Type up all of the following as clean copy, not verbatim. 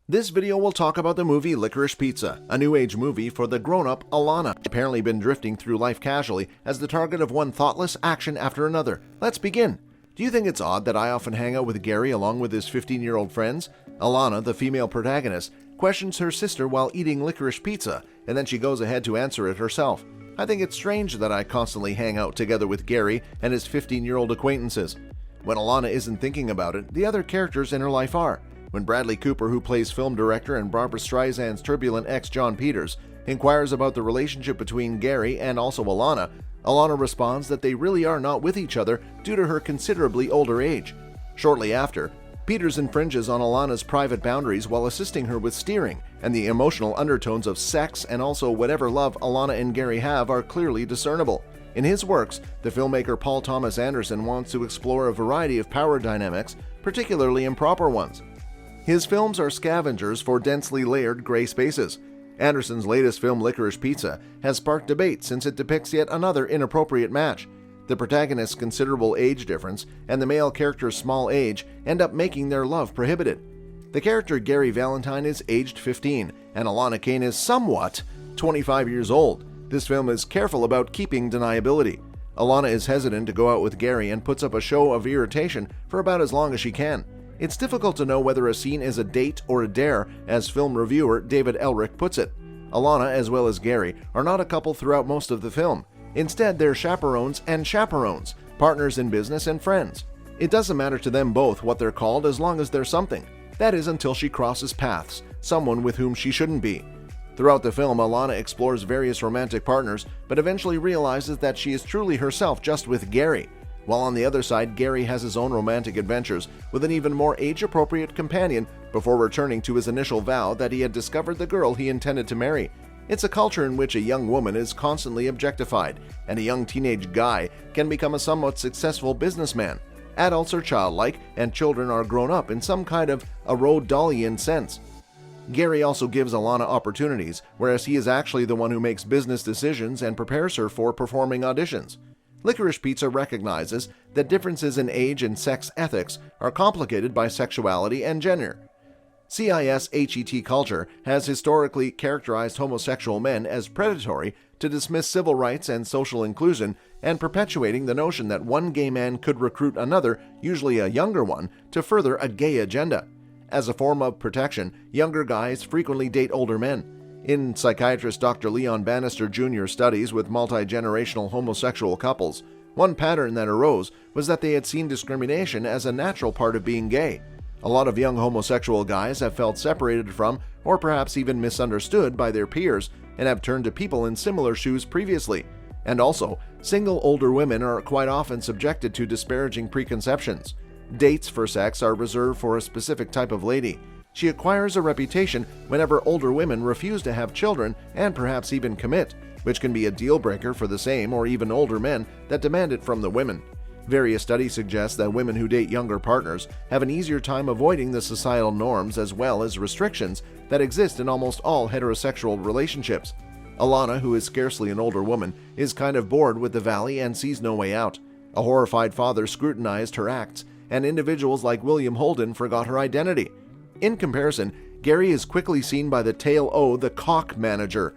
This video will talk about the movie Licorice Pizza, a new age movie for the grown-up Alana, apparently been drifting through life casually as the target of one thoughtless action after another. Let's begin. Do you think it's odd that I often hang out with Gary along with his 15-year-old friends? Alana, the female protagonist, questions her sister while eating licorice pizza, and then she goes ahead to answer it herself. I think it's strange that I constantly hang out together with Gary and his 15-year-old acquaintances. When Alana isn't thinking about it, the other characters in her life are. When Bradley Cooper, who plays film director and Barbra Streisand's turbulent ex John Peters, inquires about the relationship between Gary and also Alana, Alana responds that they really are not with each other due to her considerably older age. Shortly after, Peters infringes on Alana's private boundaries while assisting her with steering, and the emotional undertones of sex and also whatever love Alana and Gary have are clearly discernible. In his works, the filmmaker Paul Thomas Anderson wants to explore a variety of power dynamics, particularly improper ones. His films are scavengers for densely layered gray spaces. Anderson's latest film, Licorice Pizza, has sparked debate since it depicts yet another inappropriate match. The protagonist's considerable age difference and the male character's small age end up making their love prohibited. The character Gary Valentine is aged 15, and Alana Kane is somewhat 25 years old. This film is careful about keeping deniability. Alana is hesitant to go out with Gary and puts up a show of irritation for about as long as she can. It's difficult to know whether a scene is a date or a dare, as film reviewer David Elric puts it. Alana, as well as Gary, are not a couple throughout most of the film. Instead, they're chaperones and chaperones, partners in business and friends. It doesn't matter to them both what they're called as long as they're something. That is until she crosses paths, someone with whom she shouldn't be. Throughout the film, Alana explores various romantic partners, but eventually realizes that she is truly herself just with Gary. While on the other side, Gary has his own romantic adventures with an even more age-appropriate companion before returning to his initial vow that he had discovered the girl he intended to marry. It's a culture in which a young woman is constantly objectified, and a young teenage guy can become a somewhat successful businessman. Adults are childlike, and children are grown up in some kind of a Roald Dahlian sense. Gary also gives Alana opportunities, whereas he is actually the one who makes business decisions and prepares her for performing auditions. Licorice Pizza recognizes that differences in age and sex ethics are complicated by sexuality and gender. CIS-HET culture has historically characterized homosexual men as predatory to dismiss civil rights and social inclusion, and perpetuating the notion that one gay man could recruit another, usually a younger one, to further a gay agenda. As a form of protection, younger guys frequently date older men. In psychiatrist Dr. Leon Bannister Jr. studies with multi-generational homosexual couples, one pattern that arose was that they had seen discrimination as a natural part of being gay. A lot of young homosexual guys have felt separated from, or perhaps even misunderstood by their peers, and have turned to people in similar shoes previously. And also, single older women are quite often subjected to disparaging preconceptions. Dates for sex are reserved for a specific type of lady. She acquires a reputation whenever older women refuse to have children and perhaps even commit, which can be a deal breaker for the same or even older men that demand it from the women. Various studies suggest that women who date younger partners have an easier time avoiding the societal norms as well as restrictions that exist in almost all heterosexual relationships. Alana, who is scarcely an older woman, is kind of bored with the valley and sees no way out. A horrified father scrutinized her acts, and individuals like William Holden forgot her identity. In comparison, Gary is quickly seen by the Tail O, the cock manager.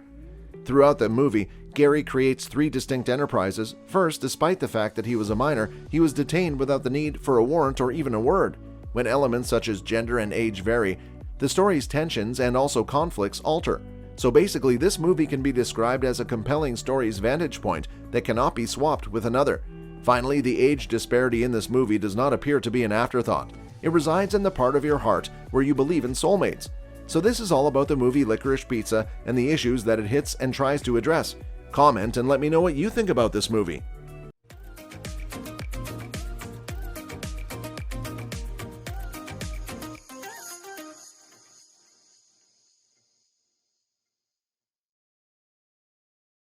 Throughout the movie, Gary creates three distinct enterprises. First, despite the fact that he was a minor, he was detained without the need for a warrant or even a word. When elements such as gender and age vary, the story's tensions and also conflicts alter. So basically, this movie can be described as a compelling story's vantage point that cannot be swapped with another. Finally, the age disparity in this movie does not appear to be an afterthought. It resides in the part of your heart where you believe in soulmates. So this is all about the movie Licorice Pizza and the issues that it hits and tries to address. Comment and let me know what you think about this movie.